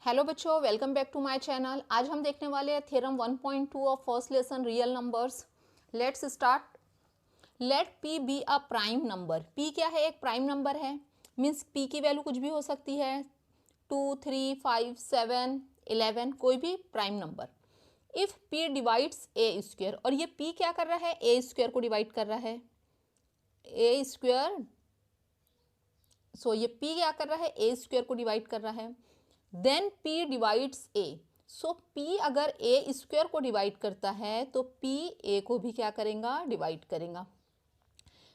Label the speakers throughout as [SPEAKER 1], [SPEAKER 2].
[SPEAKER 1] Hello बच्चों, welcome back to my channel. आज हम देखने वाले हैं theorem 1.2 of first lesson real numbers. Let's start. Let p be a prime number. p क्या है? एक प्राइम नंबर है। मीन्स p की वैल्यू कुछ भी हो सकती है, 2, 3, 5, 7, 11, कोई भी prime number. If p divides a square, और ये p क्या कर रहा है? a स्क्वायर को डिवाइड कर रहा है। a स्क्वायर, सो ये p क्या कर रहा है? a स्क्वायर को डिवाइड कर रहा है। Then p divides a। So p अगर a स्क्वायर को डिवाइड करता है तो p a को भी क्या करेगा? डिवाइड करेगा।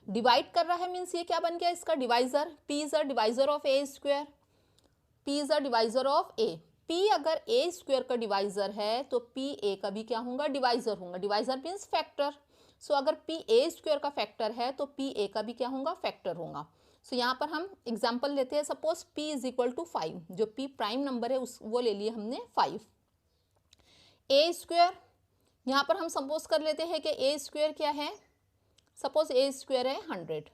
[SPEAKER 1] डिवाइड कर रहा है मीन्स ये क्या बन गया? इसका divisor. p is a divisor of a square. p is a divisor of a। p अगर a स्क्वायर का डिवाइजर है तो p a का भी क्या होगा? डिवाइजर होगा। Divisor means factor. सो अगर p a स्क्वायर का फैक्टर है तो p a का भी क्या होगा? फैक्टर होगा। सो यहाँ पर हम एग्जाम्पल लेते हैं। Suppose p is equal to 5, जो p प्राइम नंबर है उस वो ले लिए हमने 5। a स्क्वायर, यहाँ पर हम सपोज कर लेते हैं कि a स्क्वायर क्या है? सपोज a स्क्वायर है 100।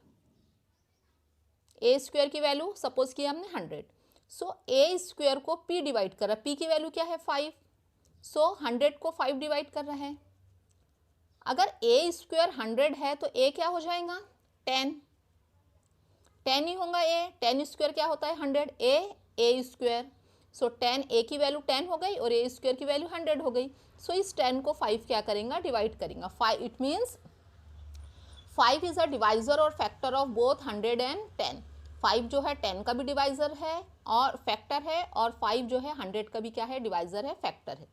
[SPEAKER 1] a स्क्वायर की वैल्यू सपोज किया हमने 100। सो a स्क्वायर को p डिवाइड कर रहा है। p की वैल्यू क्या है? 5। सो 100 को 5 डिवाइड कर रहा है। अगर a स्क्वायर 100 है तो a क्या हो जाएगा? 10। 10 ही होगा a। 10 स्क्वायर क्या होता है? 100। a square. सो 10 a की वैल्यू 10 हो गई और a स्क्वायर की वैल्यू 100 हो गई। सो इस 10 को 5 क्या करेगा? डिवाइड करेगा। 5 it means 5 is a divisor और फैक्टर ऑफ बोथ 100 एंड 10। 5 जो है 10 का भी डिवाइजर है और फैक्टर है, और 5 जो है 100 का भी क्या है? डिवाइजर है, फैक्टर है।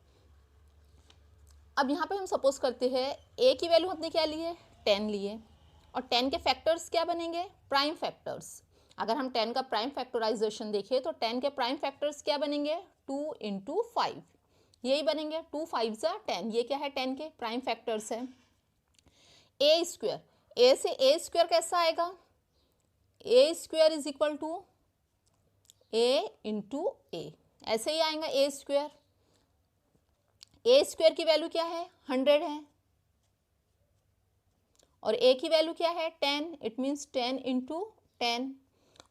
[SPEAKER 1] अब यहाँ पे हम सपोज करते हैं a की वैल्यू हमने क्या ली है? 10 लिए, और 10 के फैक्टर्स क्या बनेंगे? Prime factors. अगर हम 10 का प्राइम फैक्टराइजेशन देखें तो 10 के प्राइम फैक्टर्स क्या बनेंगे? 2 इंटू 5, यही बनेंगे। 2 5 ज़ा 10, ये क्या है? 10 के प्राइम फैक्टर्स है। a स्क्वायर, a से a स्क्वायर कैसा आएगा? a square is equal to a into a, ऐसे ही आएगा a स्क्वायर। a स्क्वायर की वैल्यू क्या है? 100 है, और a की वैल्यू क्या है? 10। It means 10 into 10।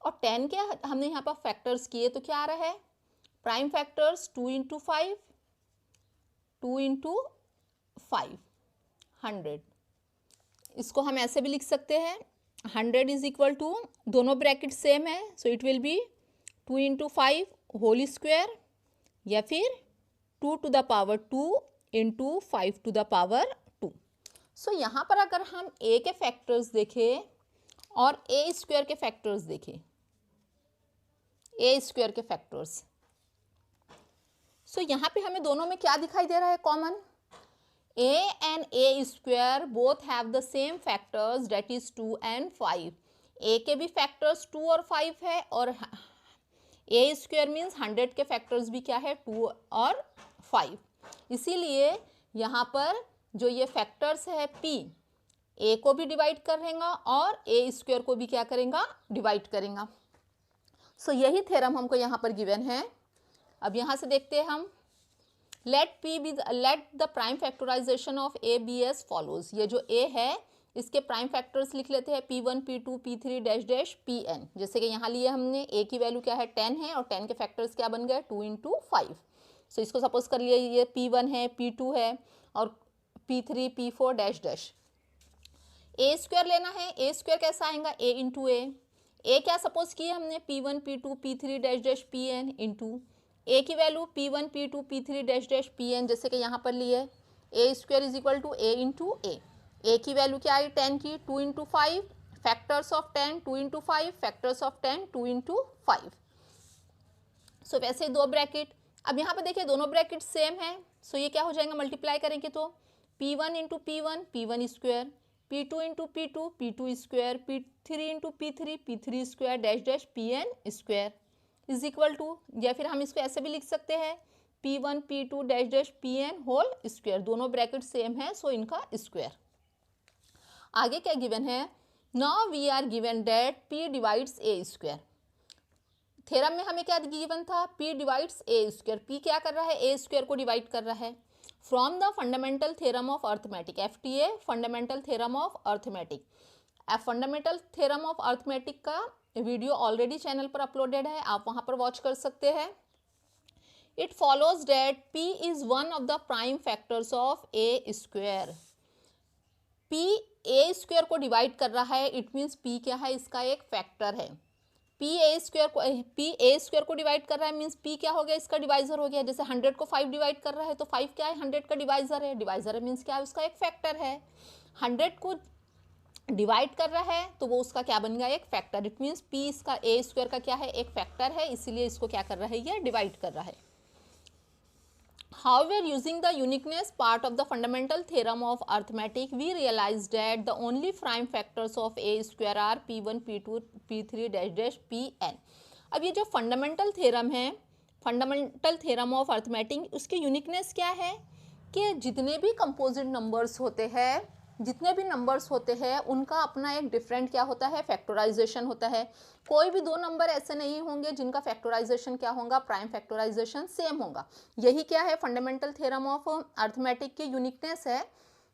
[SPEAKER 1] और 10 के हमने यहाँ पर फैक्टर्स किए तो क्या आ रहा है? Prime factors 2 into 5, 2 into 5, 100। इसको हम ऐसे भी लिख सकते हैं, 100 इज इक्वल टू, दोनों ब्रैकेट सेम है, so it will be 2 into 5 whole square, या फिर 2 to the power 2 into 5 to the power 2। So यहाँ पर अगर हम a के फैक्टर्स देखें और a स्क्वायर के फैक्टर्स देखें, a स्क्वायर के फैक्टर्स, सो यहाँ पे हमें दोनों में क्या दिखाई दे रहा है? Common. a and a square both have the same factors, that is 2 and 5। a के भी फैक्टर्स 2 और 5 है, और a स्क्वायर मीन्स 100 के फैक्टर्स भी क्या है? 2 और 5। इसीलिए यहाँ पर जो ये फैक्टर्स है p, a को भी डिवाइड करेगा और a स्क्वायर को भी क्या करेगा? डिवाइड करेगा। सो यही थ्योरम हमको यहाँ पर गिवन है। अब यहाँ से देखते हैं हम, let the prime factorization of a be as follows. ये जो a है इसके प्राइम फैक्टर्स लिख लेते हैं, p1, p2, p3 dash dash pn। जैसे कि यहाँ लिए हमने a की वैल्यू क्या है? 10 है, और 10 के फैक्टर्स क्या बन गए? 2 इंटू 5। सो इसको सपोज कर लिए ये p1 है, p2 है, और p3, p4 dash dash. a square लेना है। a स्क्वायर कैसा आएगा? a इंटू a क्या सपोज किए हमने? p1, p2, p3 dash dash pn into a की value p1, p2, p3 dash dash pn, जैसे कि यहाँ पर लिए a square is equal to a into a की वैल्यू क्या आई? 10 की, 2 into 5, factors of 10, 2 into 5, factors of 10, 2 into 5। So वैसे दो ब्रैकेट। अब यहाँ पे देखिए दोनों ब्रैकेट सेम है, सो ये क्या हो जाएगा? मल्टीप्लाई करेंगे तो p1 into p1, p1 square, p2 into p2, p2 square, p3 into p3, p3 square dash dash pn square is equal to, या फिर हम इसको ऐसे भी लिख सकते हैं, p1 p2 dash dash pn whole square. दोनों ब्रैकेट सेम है, सो इनका स्क्वायर। आगे क्या गिवन है? Now we are given that p divides a square. Theorem में हमें क्या गिवन था? p divides a square. p क्या कर रहा है? a स्क्वायर को डिवाइड कर रहा है। From the fundamental theorem of arithmetic, FTA fundamental theorem of arithmetic. Fundamental theorem of arithmetic का वीडियो ऑलरेडी चैनल पर अपलोडेड है, आप वहां पर वॉच कर सकते हैं। It follows that p is one of the prime factors of a square. p a square को डिवाइड कर रहा है, इट मीन्स p क्या है, इसका एक फैक्टर है। p ए स्क्वायर को डिवाइड कर रहा है मीन्स p क्या हो गया, इसका डिवाइजर हो गया। जैसे 100 को 5 डिवाइड कर रहा है तो 5 क्या है, 100 का डिवाइजर है। डिवाइजर है मीन्स क्या है, उसका एक फैक्टर है। 100 को डिवाइड कर रहा है तो वो उसका क्या बन गया, एक फैक्टर। इट मीन्स p इसका ए स्क्वायर का क्या है, एक फैक्टर है, इसीलिए इसको क्या कर रहा है, ये डिवाइड कर रहा है। However, using the uniqueness part of the fundamental theorem of arithmetic, we realized that the only prime factors of a square are p1, p2, p3 dash dash pn। अब ये जो फंडामेंटल थ्योरम है, fundamental theorem of arithmetic, उसकी uniqueness क्या है कि जितने भी कंपोजिट नंबर्स होते हैं, जितने भी नंबर्स होते हैं उनका अपना एक डिफरेंट क्या होता है, फैक्टराइजेशन होता है। कोई भी दो नंबर ऐसे नहीं होंगे जिनका फैक्टराइजेशन क्या होगा, प्राइम फैक्टराइजेशन सेम होगा। यही क्या है, फंडामेंटल थ्योरम ऑफ अर्थमेटिक की यूनिकनेस है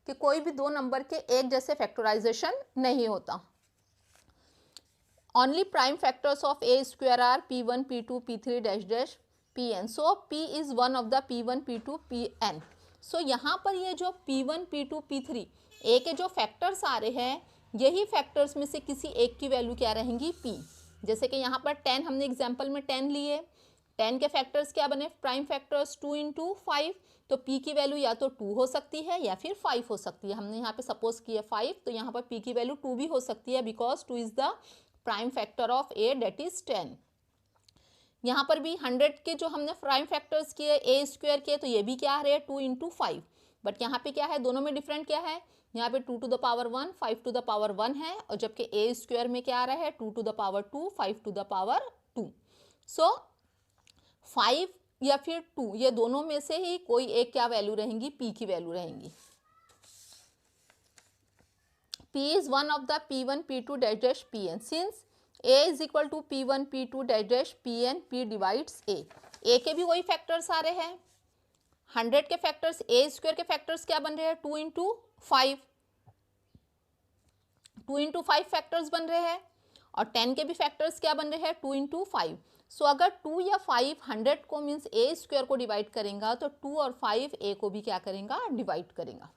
[SPEAKER 1] कि कोई भी दो नंबर के एक जैसे फैक्टराइजेशन नहीं होता। Only prime factors of a square are p1, p2, p3 dash dash pn। So p is one of the p1, p2, pn। So यहाँ पर ये जो p1, p2, p3 ए के जो फैक्टर्स आ रहे हैं, यही फैक्टर्स में से किसी एक की वैल्यू क्या रहेंगी, p। जैसे कि यहाँ पर 10 हमने एग्जांपल में 10 लिए, 10 के फैक्टर्स क्या बने, प्राइम फैक्टर्स 2 × 5, तो p की वैल्यू या तो 2 हो सकती है या फिर 5 हो सकती है। हमने यहाँ पे सपोज किया 5, तो यहाँ पर p की वैल्यू 2 भी हो सकती है, because 2 is the prime factor of a, that is 10। यहाँ पर भी 100 के जो हमने प्राइम फैक्टर्स किए ए स्क्वायर के, तो ये भी क्या आ रहे हैं, 2 × 5। बट यहाँ पे क्या है, दोनों में डिफरेंट क्या है, यहाँ पे 2 to the power 1, 5 to the power 1 है, और जबकि ए स्क्वायर में क्या आ रहा है, 2 to the power 2, 5 to the power 2। सो 5 या फिर 2, ये दोनों में से ही कोई एक क्या वैल्यू रहेंगी, p की वैल्यू रहेंगी। p is one of the p1, p2 dash dash pn। Since a is equal to p1, p2 dash dash pn, p divides a। a के भी वही फैक्टर्स आ रहे हैं, 100 के फैक्टर्स, ए स्क्वायर के फैक्टर्स क्या बन रहे हैं, 2 × 5, 2 × 5 फैक्टर्स बन रहे हैं, और 10 के भी फैक्टर्स क्या बन रहे हैं, 2 × 5। सो अगर 2 या 5 100 को मीन्स ए स्क्वायर को डिवाइड करेगा, तो 2 और 5 ए को भी क्या करेगा, डिवाइड करेगा।